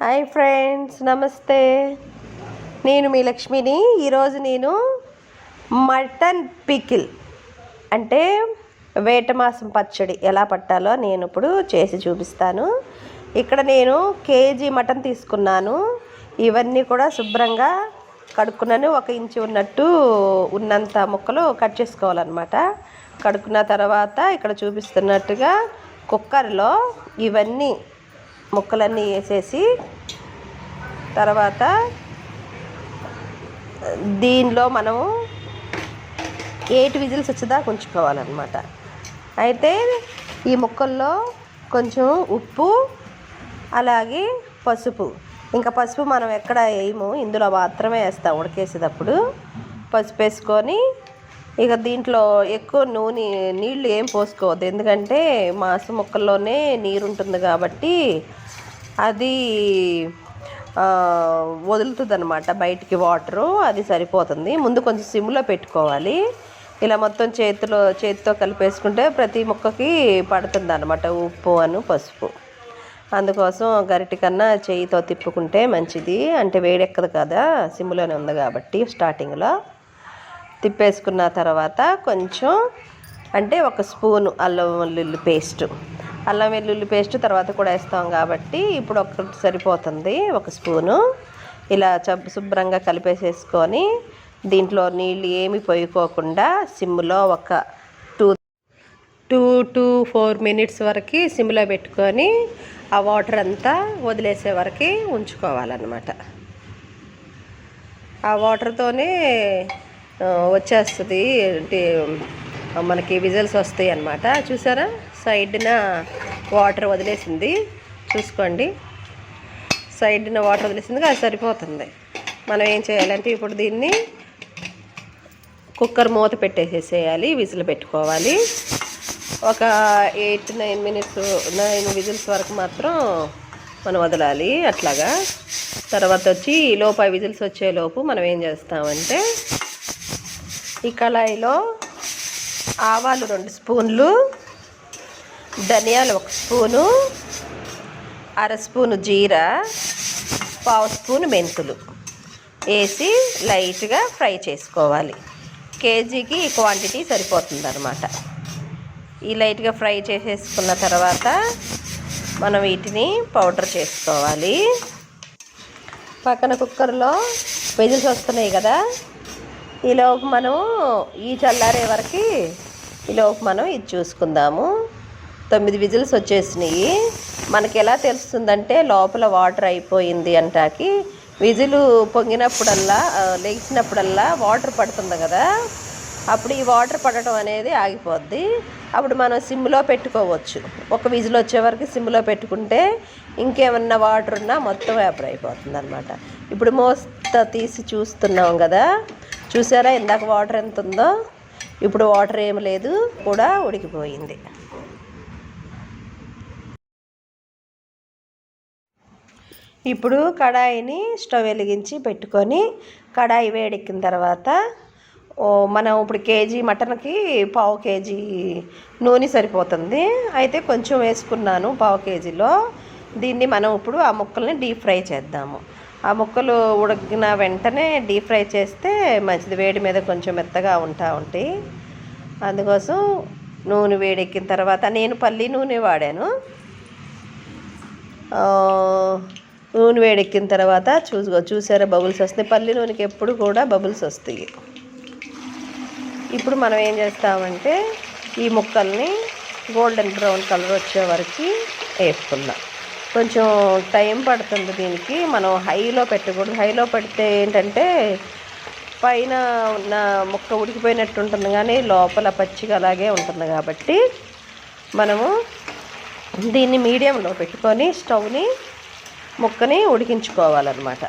Hi friends, నమస్తే. నేను మీ లక్ష్మిని. ఈరోజు నేను మటన్ పికిల్ అంటే వేటమాసం పచ్చడి ఎలా పట్టాలో నేను ఇప్పుడు చేసి చూపిస్తాను. ఇక్కడ నేను కేజీ మటన్ తీసుకున్నాను. ఇవన్నీ కూడా శుభ్రంగా కడుక్కున్నాను. 1 ఇంచు ఉన్నంత ముక్కలు కట్ చేసుకోవాలన్నమాట. కడుక్కున్న తర్వాత ఇక్కడ చూపిస్తున్నట్టుగా కుక్కర్లో ఇవన్నీ ముక్కలన్నీ వేసేసి తర్వాత దీనిలో మనము 8 విజిల్స్ వచ్చేదాకా ఉంచుకోవాలన్నమాట. అయితే ఈ ముక్కల్లో కొంచెం ఉప్పు, అలాగే పసుపు. ఇంకా పసుపు మనం ఎక్కడ వేయము, ఇందులో మాత్రమే వేస్తాం ఉడికేసేటప్పుడు. పసుపు వేసుకొని ఇక దీంట్లో ఎక్కువ నీళ్ళు ఏం పోసుకోవద్దు, ఎందుకంటే మాంసం ముక్కల్లోనే నీరు ఉంటుంది కాబట్టి అది వదులుతుంది అనమాట బయటికి వాటరు. అది సరిపోతుంది. ముందు కొంచెం సిమ్లో పెట్టుకోవాలి. ఇలా మొత్తం చేతితో కలిపేసుకుంటే ప్రతి ముక్కకి పడుతుంది అనమాట ఉప్పు పసుపు. అందుకోసం గరిటె కన్నా చేయితో తిప్పుకుంటే మంచిది, అంటే వేడెక్కదు కదా, సిమ్లోనే ఉంది కాబట్టి. స్టార్టింగ్లో తిప్పేసుకున్న తర్వాత కొంచెం అంటే 1 స్పూను అల్లం వెల్లుల్లి పేస్ట్ తర్వాత కూడా వేస్తాం కాబట్టి ఇప్పుడు ఒకటి సరిపోతుంది. 1 స్పూను ఇలా శుభ్రంగా కలిపేసేసుకొని దీంట్లో నీళ్ళు ఏమి పోయికోకుండా సిమ్లో ఒక 2 to 4 మినిట్స్ వరకు సిమ్లో పెట్టుకొని ఆ వాటర్ అంతా వదిలేసే వరకు ఉంచుకోవాలన్నమాట. ఆ వాటర్తోనే వచ్చేస్తుంది, మనకి విజిల్స్ వస్తాయి అన్నమాట. చూసారా, సైడ్న వాటర్ వదిలేసింది, చూసుకోండి. సైడ్న వాటర్ వదిలేసింది, అది సరిపోతుంది. మనం ఏం చేయాలంటే ఇప్పుడు దీన్ని కుక్కర్ మూత పెట్టేసేసేయాలి, విజిల్ పెట్టుకోవాలి. ఒక 9 విజిల్స్ వరకు మాత్రం మనం వదలాలి అట్లాగా. తర్వాత వచ్చి లోపు 5 విజిల్స్ వచ్చేలోపు మనం ఏం చేస్తామంటే ఈ కళాయిలో ఆవాలు 2 స్పూన్లు, ధనియాలు 1 స్పూను, 1/2 స్పూను జీరా, 1/2 స్పూను మెంతులు వేసి లైట్గా ఫ్రై చేసుకోవాలి. కేజీకి ఈ క్వాంటిటీ సరిపోతుంది అన్నమాట. ఈ లైట్గా ఫ్రై చేసేసుకున్న తర్వాత మనం వీటిని పౌడర్ చేసుకోవాలి. పక్కన కుక్కర్లో విజిల్స్ వస్తున్నాయి కదా, ఈలోపు మనం చల్లారే వరకు ఈలోపు మనం ఇది చూసుకుందాము. 9 విజిల్స్ వచ్చేసినాయి. మనకి ఎలా తెలుస్తుందంటే లోపల వాటర్ అయిపోయింది అంటాకి విజిలు పొంగినప్పుడల్లా లేచినప్పుడల్లా వాటర్ పడుతుంది కదా, అప్పుడు ఈ వాటర్ పడటం అనేది ఆగిపోద్ది. అప్పుడు మనం సిమ్లో పెట్టుకోవచ్చు. 1 విజిల్ వచ్చే వరకు సిమ్లో పెట్టుకుంటే ఇంకేమన్నా వాటర్ ఉన్నా మొత్తం వేపర్ అయిపోతుంది అనమాట. ఇప్పుడు తీసి చూస్తున్నాం కదా, చూసారా ఇందాక వాటర్ ఎంత ఉందో, ఇప్పుడు వాటర్ ఏమి లేదు, కూడా ఉడికిపోయింది. ఇప్పుడు కడాయిని స్టవ్ వెలిగించి పెట్టుకొని కడాయి వేడెక్కిన తర్వాత మనం ఇప్పుడు కేజీ మటన్కి 1/2 కేజీ నూనె సరిపోతుంది. అయితే కొంచెం వేసుకున్నాను 1/2 కేజీలో. దీన్ని మనం ఇప్పుడు ఆ ముక్కల్ని డీప్ ఫ్రై చేద్దాము. ఆ ముక్కలు ఉడికిన వెంటనే డీప్ ఫ్రై చేస్తే మంచిది, వేడి మీద కొంచెం మెత్తగా ఉంటాయి. అందుకోసం నూనె వేడెక్కిన తర్వాత నేను పల్లి నూనె వాడాను. నూనె వేడెక్కిన తర్వాత చూసారా బబుల్స్ వస్తాయి. పల్లి నూనెకి ఎప్పుడు కూడా బబుల్స్ వస్తాయి. ఇప్పుడు మనం ఏం చేస్తామంటే ఈ ముక్కల్ని గోల్డెన్ బ్రౌన్ కలర్ వచ్చే వరకు వేసుకుందాం. కొంచెం టైం పడుతుంది దీనికి, మనం హైలో పెట్టకూడదు. హైలో పెడితే ఏంటంటే పైన ఉన్న ముక్క ఉడికిపోయినట్టు ఉంటుంది, కానీ లోపల పచ్చిగా అలాగే ఉంటుంది. కాబట్టి మనము దీన్ని మీడియంలో పెట్టుకొని స్టవ్ని ముక్కని ఉడికించుకోవాలన్నమాట.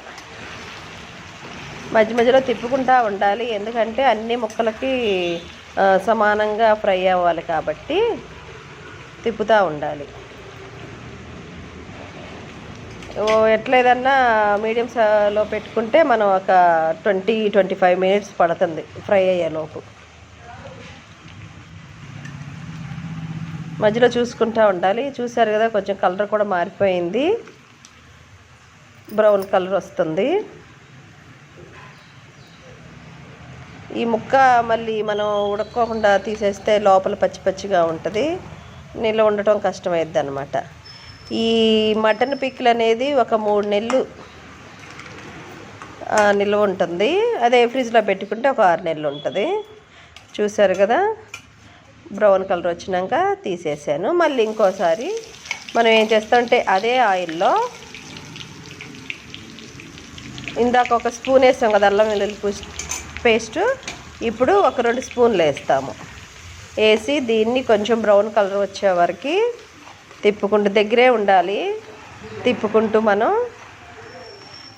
మధ్య మధ్యలో తిప్పుకుంటూ ఉండాలి, ఎందుకంటే అన్ని ముక్కలకి సమానంగా ఫ్రై అవ్వాలి కాబట్టి తిప్పుతూ ఉండాలి. ఎట్లేదన్నా మీడియంలో పెట్టుకుంటే మనం ఒక 20-25 మినిట్స్ పడుతుంది ఫ్రై అయ్యేలోపు. మధ్యలో చూసుకుంటూ ఉండాలి. చూసారు కదా, కొంచెం కలర్ కూడా మారిపోయింది. బ్రౌన్ కలర్ వస్తుంది. ఈ ముక్క మళ్ళీ మనం ఉడక్కోకుండా తీసేస్తే లోపల పచ్చి పచ్చిగా ఉంటుంది, నిల్వ ఉండటం కష్టమైద్ది అనమాట. ఈ మటన్ పికిల్ అనేది ఒక 3 నెలలు నిల్వ ఉంటుంది. అదే ఫ్రిడ్జ్లో పెట్టుకుంటే ఒక 6 నెలలు ఉంటుంది. చూసారు కదా, బ్రౌన్ కలర్ వచ్చినాక తీసేసాను. మళ్ళీ ఇంకోసారి మనం ఏం చేస్తామంటే అదే ఆయిల్లో ఇందాక ఒక స్పూన్ వేస్తాం కదా అల్లం వెల్లుల్లి పేస్ట్, ఇప్పుడు ఒక 2 స్పూన్లు వేస్తాము. వేసి దీన్ని కొంచెం బ్రౌన్ కలర్ వచ్చే వరకు తిప్పుకుంటూ, దగ్గరే ఉండాలి తిప్పుకుంటూ, మనం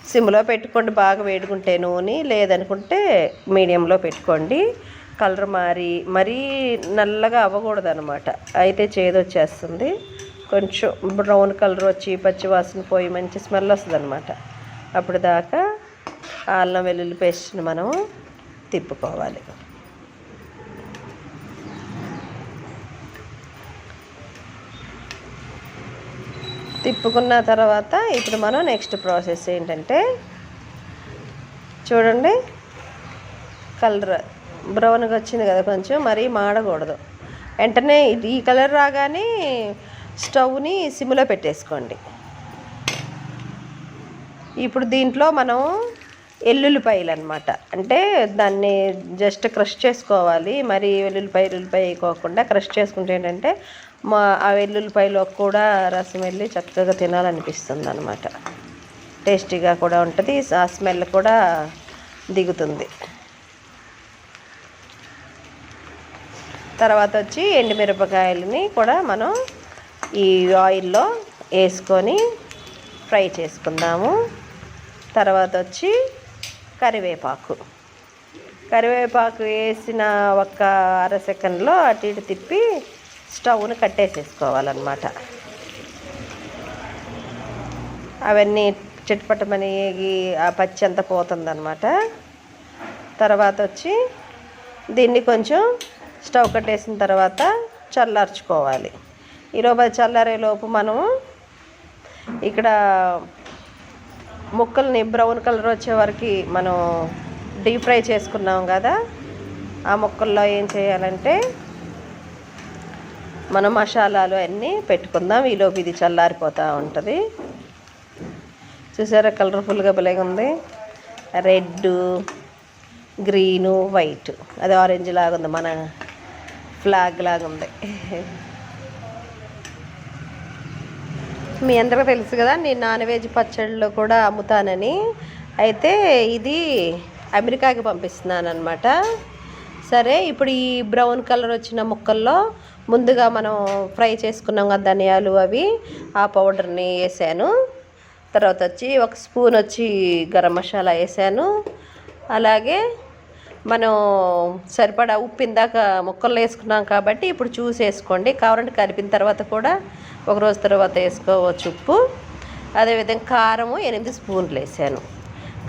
సిమ్లో పెట్టుకోండి. బాగా వేడుకుంటే నూనె, లేదనుకుంటే మీడియంలో పెట్టుకోండి. కలర్ మరీ నల్లగా అవ్వకూడదు అనమాట, అయితే చేదొచ్చేస్తుంది. కొంచెం బ్రౌన్ కలర్ వచ్చి పచ్చి వాసన పోయి మంచి స్మెల్ వస్తుంది అనమాట. అప్పుడు దాకా అల్లం వెల్లుల్లి పేస్ట్ని మనం తిప్పుకోవాలి. తిప్పుకున్న తర్వాత ఇప్పుడు మనం నెక్స్ట్ ప్రాసెస్ ఏంటంటే, చూడండి కలర్ బ్రౌన్గా వచ్చింది కదా, కొంచెం మరీ మాడకూడదు. వెంటనే ఈ కలర్ రాగానే స్టవ్ని సిమ్లో పెట్టేసుకోండి. ఇప్పుడు దీంట్లో మనం ఎల్లుల్లిపాయలు అనమాట, అంటే దాన్ని జస్ట్ క్రష్ చేసుకోవాలి. మరి ఉల్లిపాయ వేయకోకుండా క్రష్ చేసుకుంటే ఏంటంటే ఆ వెల్లుల్లిపాయలో కూడా రసం వెళ్ళి చక్కగా తినాలనిపిస్తుంది అనమాట. టేస్టీగా కూడా ఉంటుంది, ఆ స్మెల్ కూడా దిగుతుంది. తర్వాత వచ్చి ఎండుమిరపకాయలని కూడా మనం ఈ ఆయిల్లో వేసుకొని ఫ్రై చేసుకుందాము. తర్వాత వచ్చి కరివేపాకు వేసిన ఒక అర సెకండ్లో అటు ఇటు తిప్పి స్టవ్ను కట్టేసేసుకోవాలన్నమాట. అవన్నీ చిట్పటమని ఆ పచ్చి అంతా పోతుందన్నమాట. తర్వాత వచ్చి దీన్ని కొంచెం స్టవ్ కట్టేసిన తర్వాత చల్లార్చుకోవాలి. ఈలోపు చల్లారేలోపు మనము ఇక్కడ ముక్కల్ని బ్రౌన్ కలర్ వచ్చే వరకు మనం డీప్ ఫ్రై చేసుకున్నాం కదా, ఆ ముక్కల్లో ఏం చేయాలంటే మనం మసాలాలు అన్నీ పెట్టుకుందాం. ఈలోపు ఇది చల్లారిపోతూ ఉంటుంది. చూసారా కలర్ఫుల్గా భలేగా ఉంది, రెడ్, గ్రీను, వైట్, అది ఆరెంజ్ లాగా ఉంది, మన ఫ్లాగ్ లాగా ఉంది. మీ అందరికీ తెలుసు కదా, నేను నాన్ వెజ్ పచ్చళ్ళు కూడా అమ్ముతానని. అయితే ఇది అమెరికాకి పంపిస్తున్నాను అనమాట. సరే, ఇప్పుడు ఈ బ్రౌన్ కలర్ వచ్చిన ముక్కల్లో ముందుగా మనం ఫ్రై చేసుకున్నాం కదా ధనియాలు, అవి ఆ పౌడర్ని వేసాను. తర్వాత వచ్చి ఒక స్పూన్ వచ్చి గరం మసాలా వేసాను. అలాగే మనం సరిపడా ఉప్పు ఇందాక ముక్కల్లో వేసుకున్నాం కాబట్టి ఇప్పుడు చూసి వేసుకోండి. కావాలంటే కలిపిన తర్వాత కూడా ఒక రోజు తర్వాత వేసుకోవచ్చు ఉప్పు. అదేవిధంగా కారం 8 స్పూన్లు వేసాను.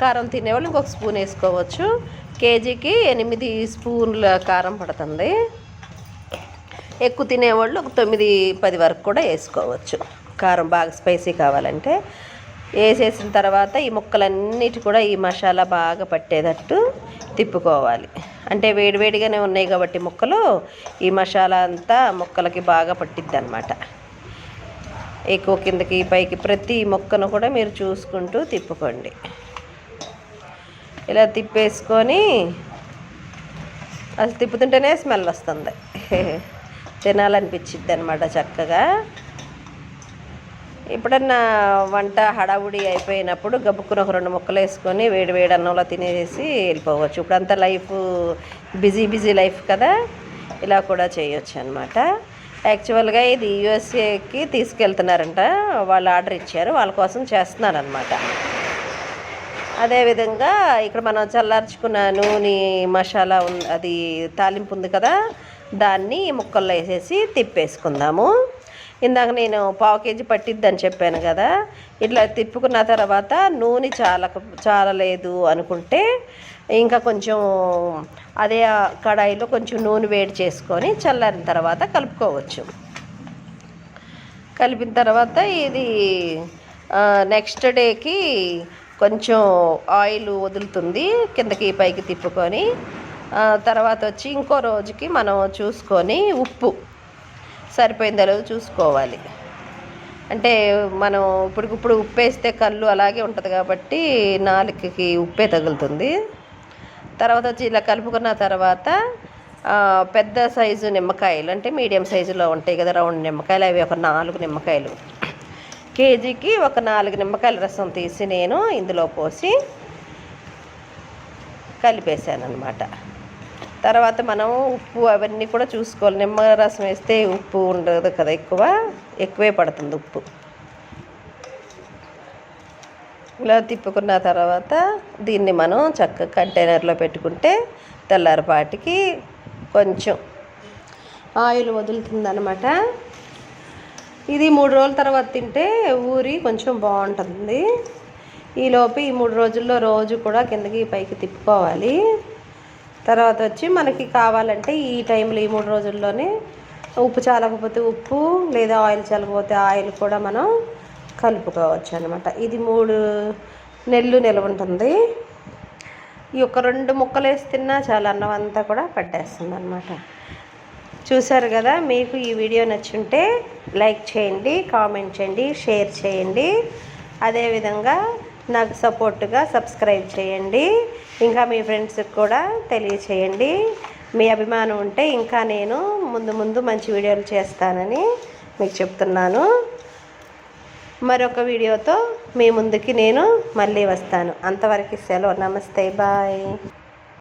కారం తినేవాళ్ళు ఇంకొక స్పూన్ వేసుకోవచ్చు. కేజీకి 8 స్పూన్ల కారం పడుతుంది. ఎక్కువ తినేవాళ్ళు ఒక 9-10 వరకు కూడా వేసుకోవచ్చు కారం, బాగా స్పైసీ కావాలంటే. వేసేసిన తర్వాత ఈ ముక్కలన్నిటి కూడా ఈ మసాలా బాగా పట్టేటట్టు తిప్పుకోవాలి. అంటే వేడివేడిగానే ఉన్నాయి కాబట్టి ముక్కలు, ఈ మసాలా అంతా ముక్కలకి బాగా పట్టిద్ది అనమాట. ఎక్కువ కిందకి పైకి ప్రతి ముక్కను కూడా మీరు చూసుకుంటూ తిప్పుకోండి. ఇలా తిప్పేసుకొని అది తిప్పుతుంటేనే స్మెల్ వస్తుంది, తినాలనిపించిద్ది అనమాట చక్కగా. ఎప్పుడన్నా వంట హడావుడి అయిపోయినప్పుడు గబుక్కున ఒక 2 ముక్కలు వేసుకొని వేడి అన్నంలో తినేసి వెళ్ళిపోవచ్చు. ఇప్పుడంతా లైఫ్ బిజీ లైఫ్ కదా, ఇలా కూడా చేయొచ్చు అనమాట. యాక్చువల్గా ఇది యూఎస్ఏకి తీసుకెళ్తున్నారంట, వాళ్ళు ఆర్డర్ ఇచ్చారు, వాళ్ళ కోసం చేస్తున్నాను అనమాట. అదేవిధంగా ఇక్కడ మనం చల్లార్చుకున్న నూనె మసాలా అది తాలింపు ఉంది కదా, దాన్ని ముక్కల్లో వేసేసి తిప్పేసుకుందాము. ఇందాక నేను 1/2 కేజీ పట్టిద్దని చెప్పాను కదా, ఇట్లా తిప్పుకున్న తర్వాత నూనె చాలలేదు అనుకుంటే ఇంకా కొంచెం అదే కడాయిలో కొంచెం నూనె వేడి చేసుకొని చల్లారిన తర్వాత కలుపుకోవచ్చు. కలిపిన తర్వాత ఇది నెక్స్ట్ డేకి కొంచెం ఆయిల్ వదులుతుంది, కిందకి పైకి తిప్పుకొని. తర్వాత వచ్చి ఇంకో రోజుకి మనం చూసుకొని ఉప్పు సరిపోయిందో లేదో చూసుకోవాలి. అంటే మనం ఇప్పటికిప్పుడు ఉప్పు వేస్తే కళ్ళు అలాగే ఉంటుంది కాబట్టి నాలుకకి ఉప్పే తగులుతుంది. తర్వాత వచ్చి ఇలా కలుపుకున్న తర్వాత పెద్ద సైజు నిమ్మకాయలు, అంటే మీడియం సైజులో ఉంటాయి కదా రౌండ్ నిమ్మకాయలు, అవి ఒక 4 నిమ్మకాయలు, కేజీకి ఒక 4 నిమ్మకాయల రసం తీసి నేను ఇందులో పోసి కలిపేసాను అనమాట. తర్వాత మనం ఉప్పు అవన్నీ కూడా చూసుకోవాలి. నిమ్మరసం వేస్తే ఉప్పు ఉండదు కదా, ఎక్కువే పడుతుంది ఉప్పు. ఇలా తిప్పుకున్న తర్వాత దీన్ని మనం చక్కగా కంటైనర్లో పెట్టుకుంటే తెల్లారిపాటికి కొంచెం ఆయిల్ వదులుతుందన్నమాట. ఇది 3 రోజుల తర్వాత తింటే ఊరి కొంచెం బాగుంటుంది. ఈలోపు ఈ 3 రోజుల్లో రోజు కూడా కిందకి పైకి తిప్పుకోవాలి. తర్వాత వచ్చి మనకి కావాలంటే ఈ టైంలో ఈ 3 రోజుల్లోనే ఉప్పు చాలకపోతే ఉప్పు, లేదా ఆయిల్ చాలకపోతే ఆయిల్ కూడా మనం కలుపుకోవచ్చు అనమాట. ఇది 3 నెలలు నిల్వ ఉంటుంది. ఈ ఒక 2 ముక్కలు వేసి తిన్నా చాలా, అన్నం అంతా కూడా పట్టేస్తుంది అనమాట. చూసారు కదా, మీకు ఈ వీడియో నచ్చుంటే లైక్ చేయండి, కామెంట్ చేయండి, షేర్ చేయండి. అదేవిధంగా నాకు సపోర్ట్గా సబ్స్క్రైబ్ చేయండి. ఇంకా మీ ఫ్రెండ్స్కి కూడా తెలియచేయండి. మీ అభిమానం ఉంటే ఇంకా నేను ముందు మంచి వీడియోలు చేస్తానని మీకు చెప్తున్నాను. మరొక వీడియోతో మీ ముందుకి నేను మళ్ళీ వస్తాను. అంతవరకు సెలవు. నమస్తే, బాయ్.